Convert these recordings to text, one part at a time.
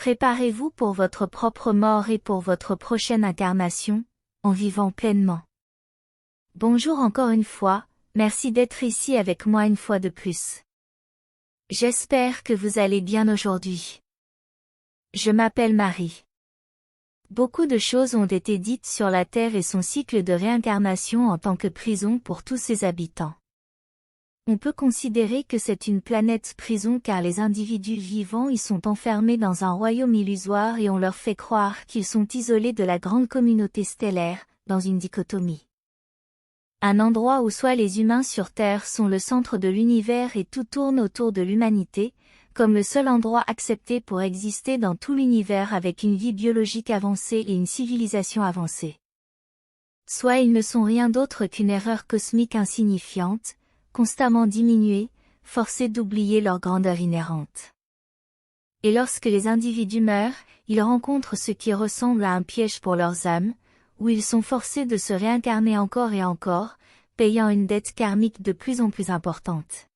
Préparez-vous pour votre propre mort et pour votre prochaine incarnation, en vivant pleinement. Bonjour encore une fois, merci d'être ici avec moi une fois de plus. J'espère que vous allez bien aujourd'hui. Je m'appelle Marie. Beaucoup de choses ont été dites sur la Terre et son cycle de réincarnation en tant que prison pour tous ses habitants. On peut considérer que c'est une planète prison car les individus vivants y sont enfermés dans un royaume illusoire et on leur fait croire qu'ils sont isolés de la grande communauté stellaire, dans une dichotomie. Un endroit où soit les humains sur Terre sont le centre de l'univers et tout tourne autour de l'humanité, comme le seul endroit accepté pour exister dans tout l'univers avec une vie biologique avancée et une civilisation avancée. Soit ils ne sont rien d'autre qu'une erreur cosmique insignifiante, constamment diminués, forcés d'oublier leur grandeur inhérente. Et lorsque les individus meurent, ils rencontrent ce qui ressemble à un piège pour leurs âmes, où ils sont forcés de se réincarner encore et encore, payant une dette karmique de plus en plus importante.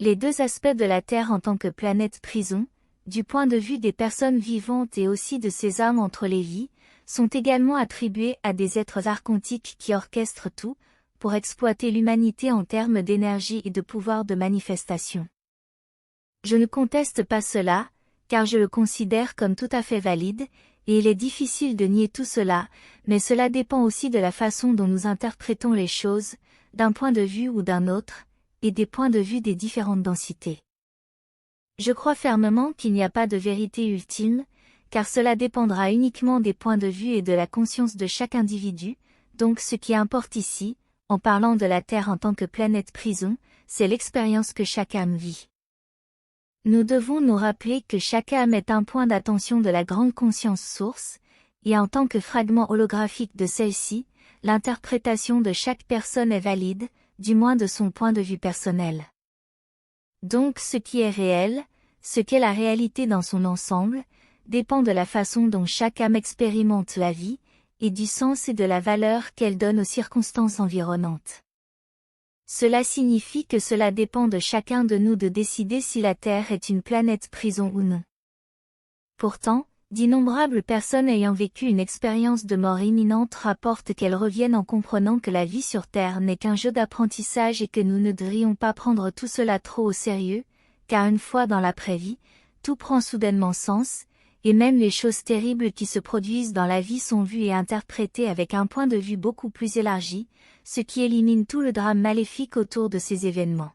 Les deux aspects de la Terre en tant que planète prison, du point de vue des personnes vivantes et aussi de ces âmes entre les vies, sont également attribués à des êtres archontiques qui orchestrent tout, pour exploiter l'humanité en termes d'énergie et de pouvoir de manifestation. Je ne conteste pas cela, car je le considère comme tout à fait valide, et il est difficile de nier tout cela, mais cela dépend aussi de la façon dont nous interprétons les choses, d'un point de vue ou d'un autre, et des points de vue des différentes densités. Je crois fermement qu'il n'y a pas de vérité ultime, car cela dépendra uniquement des points de vue et de la conscience de chaque individu, donc ce qui importe ici, en parlant de la Terre en tant que planète prison, c'est l'expérience que chaque âme vit. Nous devons nous rappeler que chaque âme est un point d'attention de la grande conscience source, et en tant que fragment holographique de celle-ci, l'interprétation de chaque personne est valide, du moins de son point de vue personnel. Donc ce qui est réel, ce qu'est la réalité dans son ensemble, dépend de la façon dont chaque âme expérimente la vie, et du sens et de la valeur qu'elle donne aux circonstances environnantes. Cela signifie que cela dépend de chacun de nous de décider si la Terre est une planète prison ou non. Pourtant, d'innombrables personnes ayant vécu une expérience de mort imminente rapportent qu'elles reviennent en comprenant que la vie sur Terre n'est qu'un jeu d'apprentissage et que nous ne devrions pas prendre tout cela trop au sérieux, car une fois dans l'après-vie, tout prend soudainement sens, et même les choses terribles qui se produisent dans la vie sont vues et interprétées avec un point de vue beaucoup plus élargi, ce qui élimine tout le drame maléfique autour de ces événements.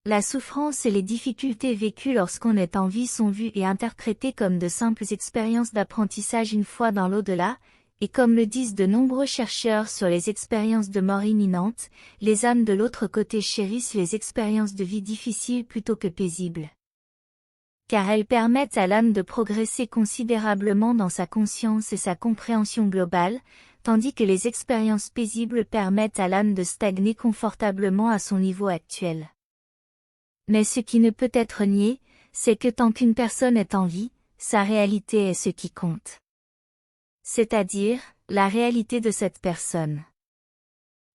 La souffrance et les difficultés vécues lorsqu'on est en vie sont vues et interprétées comme de simples expériences d'apprentissage une fois dans l'au-delà, et comme le disent de nombreux chercheurs sur les expériences de mort imminente, les âmes de l'autre côté chérissent les expériences de vie difficiles plutôt que paisibles. Car elles permettent à l'âme de progresser considérablement dans sa conscience et sa compréhension globale, tandis que les expériences paisibles permettent à l'âme de stagner confortablement à son niveau actuel. Mais ce qui ne peut être nié, c'est que tant qu'une personne est en vie, sa réalité est ce qui compte. C'est-à-dire, la réalité de cette personne.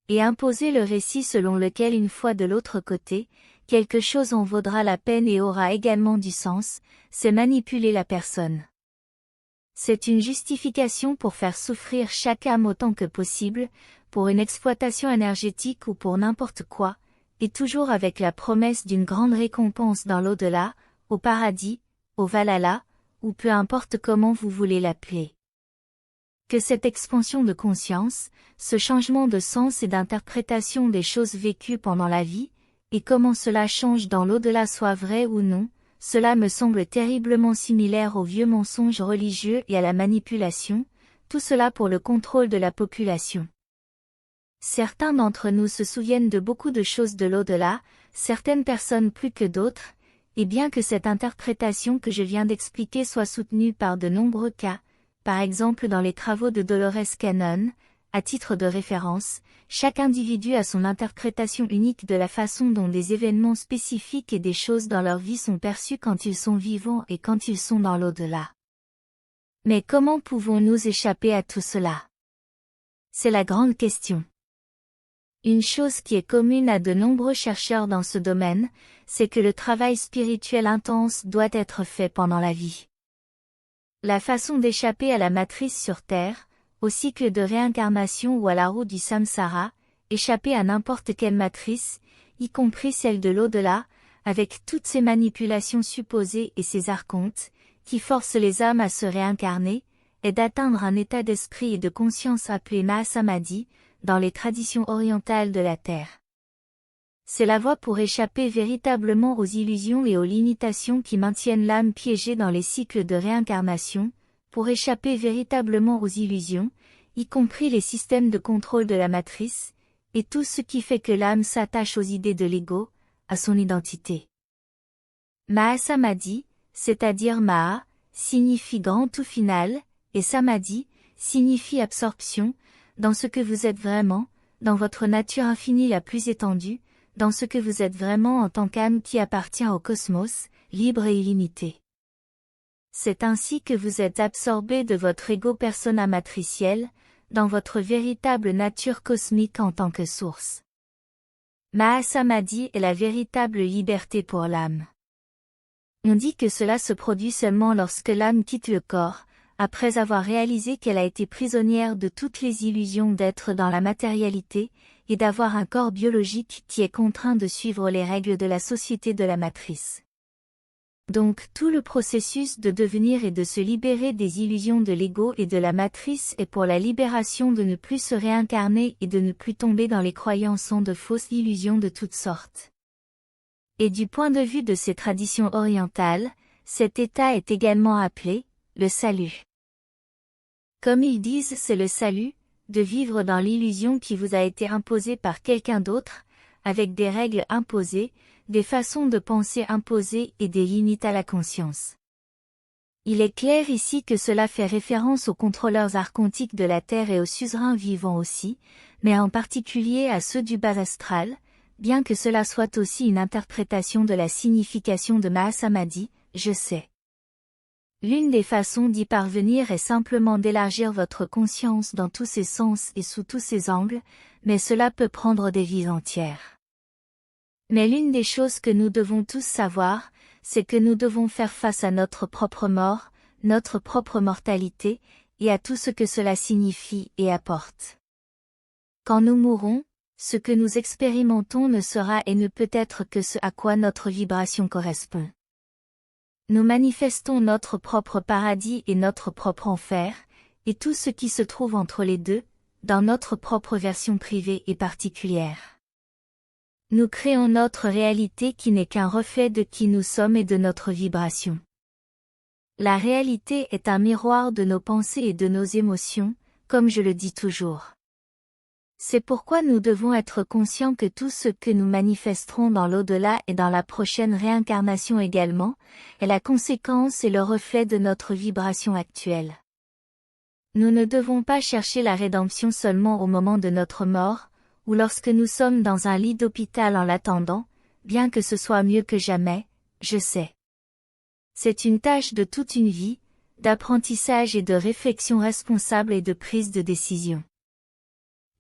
Et imposer le récit selon lequel une fois de l'autre côté, quelque chose en vaudra la peine et aura également du sens, c'est manipuler la personne. C'est une justification pour faire souffrir chaque âme autant que possible, pour une exploitation énergétique ou pour n'importe quoi, et toujours avec la promesse d'une grande récompense dans l'au-delà, au paradis, au Valhalla, ou peu importe comment vous voulez l'appeler. Que cette expansion de conscience, ce changement de sens et d'interprétation des choses vécues pendant la vie, et comment cela change dans l'au-delà soit vrai ou non, cela me semble terriblement similaire aux vieux mensonges religieux et à la manipulation, tout cela pour le contrôle de la population. Certains d'entre nous se souviennent de beaucoup de choses de l'au-delà, certaines personnes plus que d'autres, et bien que cette interprétation que je viens d'expliquer soit soutenue par de nombreux cas, par exemple dans les travaux de Dolores Cannon, à titre de référence, chaque individu a son interprétation unique de la façon dont des événements spécifiques et des choses dans leur vie sont perçus quand ils sont vivants et quand ils sont dans l'au-delà. Mais comment pouvons-nous échapper à tout cela? C'est la grande question. Une chose qui est commune à de nombreux chercheurs dans ce domaine, c'est que le travail spirituel intense doit être fait pendant la vie. La façon d'échapper à la matrice sur Terre, au cycle de réincarnation ou à la roue du samsara, échapper à n'importe quelle matrice, y compris celle de l'au-delà, avec toutes ces manipulations supposées et ces archontes, qui forcent les âmes à se réincarner, est d'atteindre un état d'esprit et de conscience appelé Mahasamadhi, dans les traditions orientales de la Terre. C'est la voie pour échapper véritablement aux illusions et aux limitations qui maintiennent l'âme piégée dans les cycles de réincarnation, pour échapper véritablement aux illusions, y compris les systèmes de contrôle de la matrice, et tout ce qui fait que l'âme s'attache aux idées de l'ego, à son identité. Mahasamadhi, c'est-à-dire Maha, signifie grand tout final, et Samadhi, signifie absorption, dans ce que vous êtes vraiment, dans votre nature infinie la plus étendue, dans ce que vous êtes vraiment en tant qu'âme qui appartient au cosmos, libre et illimité. C'est ainsi que vous êtes absorbé de votre ego persona matriciel, dans votre véritable nature cosmique en tant que source. Mahasamadhi est la véritable liberté pour l'âme. On dit que cela se produit seulement lorsque l'âme quitte le corps, après avoir réalisé qu'elle a été prisonnière de toutes les illusions d'être dans la matérialité, et d'avoir un corps biologique qui est contraint de suivre les règles de la société de la matrice. Donc tout le processus de devenir et de se libérer des illusions de l'ego et de la matrice est pour la libération de ne plus se réincarner et de ne plus tomber dans les croyances de fausses illusions de toutes sortes. Et du point de vue de ces traditions orientales, cet état est également appelé le salut. Comme ils disent, c'est le salut, de vivre dans l'illusion qui vous a été imposée par quelqu'un d'autre, avec des règles imposées, des façons de penser imposées et des limites à la conscience. Il est clair ici que cela fait référence aux contrôleurs archontiques de la Terre et aux suzerains vivants aussi, mais en particulier à ceux du bas astral, bien que cela soit aussi une interprétation de la signification de Mahasamadhi, je sais. L'une des façons d'y parvenir est simplement d'élargir votre conscience dans tous ses sens et sous tous ses angles, mais cela peut prendre des vies entières. Mais l'une des choses que nous devons tous savoir, c'est que nous devons faire face à notre propre mort, notre propre mortalité, et à tout ce que cela signifie et apporte. Quand nous mourrons, ce que nous expérimentons ne sera et ne peut être que ce à quoi notre vibration correspond. Nous manifestons notre propre paradis et notre propre enfer, et tout ce qui se trouve entre les deux, dans notre propre version privée et particulière. Nous créons notre réalité qui n'est qu'un reflet de qui nous sommes et de notre vibration. La réalité est un miroir de nos pensées et de nos émotions, comme je le dis toujours. C'est pourquoi nous devons être conscients que tout ce que nous manifesterons dans l'au-delà et dans la prochaine réincarnation également, est la conséquence et le reflet de notre vibration actuelle. Nous ne devons pas chercher la rédemption seulement au moment de notre mort, ou lorsque nous sommes dans un lit d'hôpital en l'attendant, bien que ce soit mieux que jamais, je sais. C'est une tâche de toute une vie, d'apprentissage et de réflexion responsable et de prise de décision.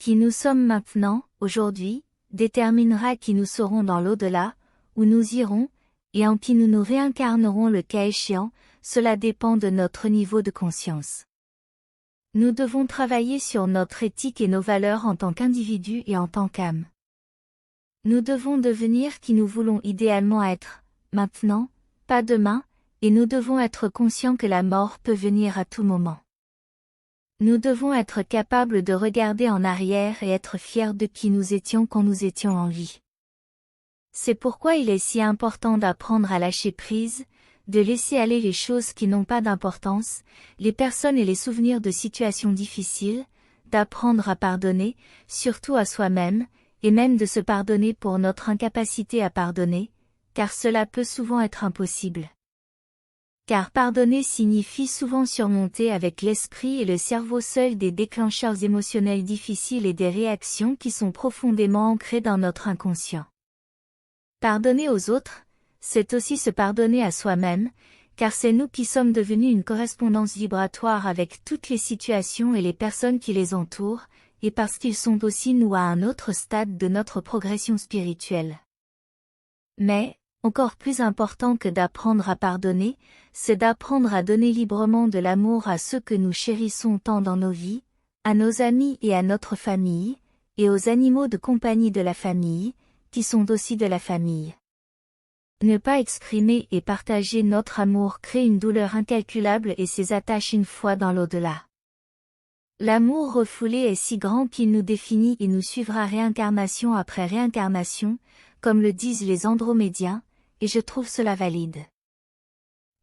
Qui nous sommes maintenant, aujourd'hui, déterminera qui nous serons dans l'au-delà, où nous irons, et en qui nous nous réincarnerons le cas échéant, cela dépend de notre niveau de conscience. Nous devons travailler sur notre éthique et nos valeurs en tant qu'individus et en tant qu'âme. Nous devons devenir qui nous voulons idéalement être, maintenant, pas demain, et nous devons être conscients que la mort peut venir à tout moment. Nous devons être capables de regarder en arrière et être fiers de qui nous étions quand nous étions en vie. C'est pourquoi il est si important d'apprendre à lâcher prise, de laisser aller les choses qui n'ont pas d'importance, les personnes et les souvenirs de situations difficiles, d'apprendre à pardonner, surtout à soi-même, et même de se pardonner pour notre incapacité à pardonner, car cela peut souvent être impossible. Car pardonner signifie souvent surmonter avec l'esprit et le cerveau seul des déclencheurs émotionnels difficiles et des réactions qui sont profondément ancrées dans notre inconscient. Pardonner aux autres, c'est aussi se pardonner à soi-même, car c'est nous qui sommes devenus une correspondance vibratoire avec toutes les situations et les personnes qui les entourent, et parce qu'ils sont aussi nous à un autre stade de notre progression spirituelle. Mais, encore plus important que d'apprendre à pardonner, c'est d'apprendre à donner librement de l'amour à ceux que nous chérissons tant dans nos vies, à nos amis et à notre famille, et aux animaux de compagnie de la famille, qui sont aussi de la famille. Ne pas exprimer et partager notre amour crée une douleur incalculable et ses attaches une fois dans l'au-delà. L'amour refoulé est si grand qu'il nous définit et nous suivra réincarnation après réincarnation, comme le disent les andromédiens, et je trouve cela valide.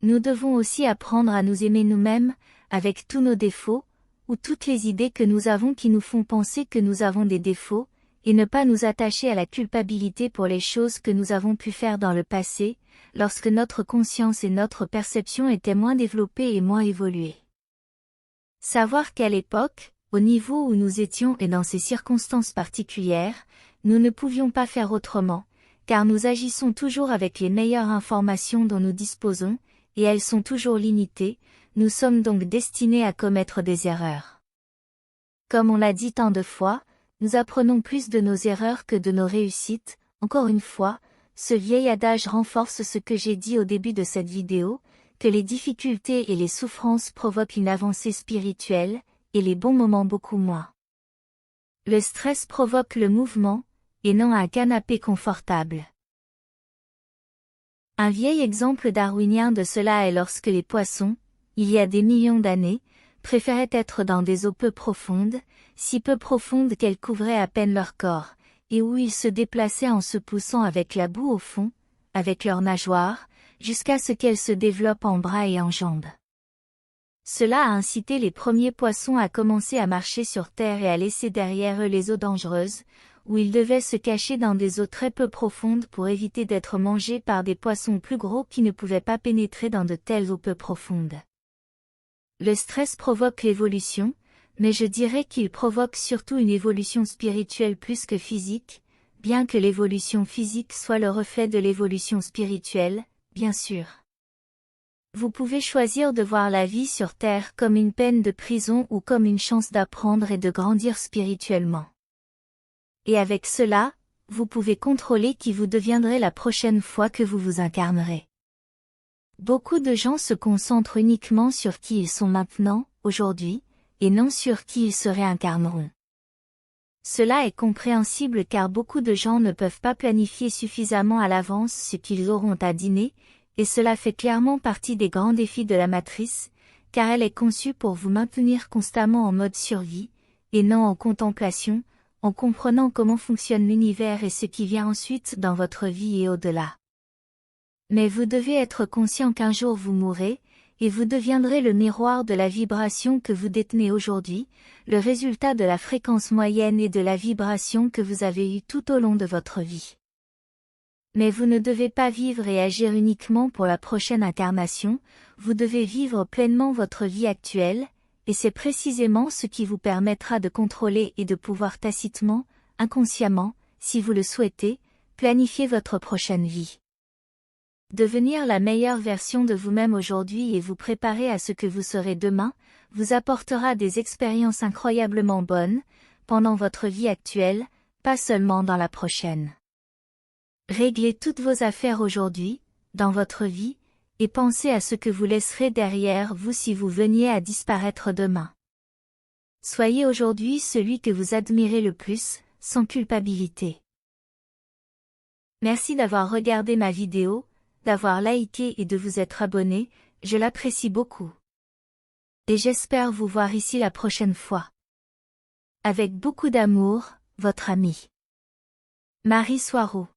Nous devons aussi apprendre à nous aimer nous-mêmes, avec tous nos défauts, ou toutes les idées que nous avons qui nous font penser que nous avons des défauts, et ne pas nous attacher à la culpabilité pour les choses que nous avons pu faire dans le passé, lorsque notre conscience et notre perception étaient moins développées et moins évoluées. Savoir qu'à l'époque, au niveau où nous étions et dans ces circonstances particulières, nous ne pouvions pas faire autrement, car nous agissons toujours avec les meilleures informations dont nous disposons, et elles sont toujours limitées, nous sommes donc destinés à commettre des erreurs. Comme on l'a dit tant de fois, nous apprenons plus de nos erreurs que de nos réussites. Encore une fois, ce vieil adage renforce ce que j'ai dit au début de cette vidéo, que les difficultés et les souffrances provoquent une avancée spirituelle, et les bons moments beaucoup moins. Le stress provoque le mouvement, et non un canapé confortable. Un vieil exemple darwinien de cela est lorsque les poissons, il y a des millions d'années, préféraient être dans des eaux peu profondes, si peu profondes qu'elles couvraient à peine leur corps, et où ils se déplaçaient en se poussant avec la boue au fond, avec leurs nageoires, jusqu'à ce qu'elles se développent en bras et en jambes. Cela a incité les premiers poissons à commencer à marcher sur terre et à laisser derrière eux les eaux dangereuses, où ils devaient se cacher dans des eaux très peu profondes pour éviter d'être mangés par des poissons plus gros qui ne pouvaient pas pénétrer dans de telles eaux peu profondes. Le stress provoque l'évolution, mais je dirais qu'il provoque surtout une évolution spirituelle plus que physique, bien que l'évolution physique soit le reflet de l'évolution spirituelle, bien sûr. Vous pouvez choisir de voir la vie sur Terre comme une peine de prison ou comme une chance d'apprendre et de grandir spirituellement. Et avec cela, vous pouvez contrôler qui vous deviendrez la prochaine fois que vous vous incarnerez. Beaucoup de gens se concentrent uniquement sur qui ils sont maintenant, aujourd'hui, et non sur qui ils se réincarneront. Cela est compréhensible car beaucoup de gens ne peuvent pas planifier suffisamment à l'avance ce qu'ils auront à dîner, et cela fait clairement partie des grands défis de la matrice, car elle est conçue pour vous maintenir constamment en mode survie, et non en contemplation, en comprenant comment fonctionne l'univers et ce qui vient ensuite dans votre vie et au-delà. Mais vous devez être conscient qu'un jour vous mourrez, et vous deviendrez le miroir de la vibration que vous détenez aujourd'hui, le résultat de la fréquence moyenne et de la vibration que vous avez eue tout au long de votre vie. Mais vous ne devez pas vivre et agir uniquement pour la prochaine incarnation, vous devez vivre pleinement votre vie actuelle, et c'est précisément ce qui vous permettra de contrôler et de pouvoir tacitement, inconsciemment, si vous le souhaitez, planifier votre prochaine vie. Devenir la meilleure version de vous-même aujourd'hui et vous préparer à ce que vous serez demain, vous apportera des expériences incroyablement bonnes, pendant votre vie actuelle, pas seulement dans la prochaine. Réglez toutes vos affaires aujourd'hui, dans votre vie, et pensez à ce que vous laisserez derrière vous si vous veniez à disparaître demain. Soyez aujourd'hui celui que vous admirez le plus, sans culpabilité. Merci d'avoir regardé ma vidéo, d'avoir liké et de vous être abonné, je l'apprécie beaucoup. Et j'espère vous voir ici la prochaine fois. Avec beaucoup d'amour, votre amie Marie Soireau.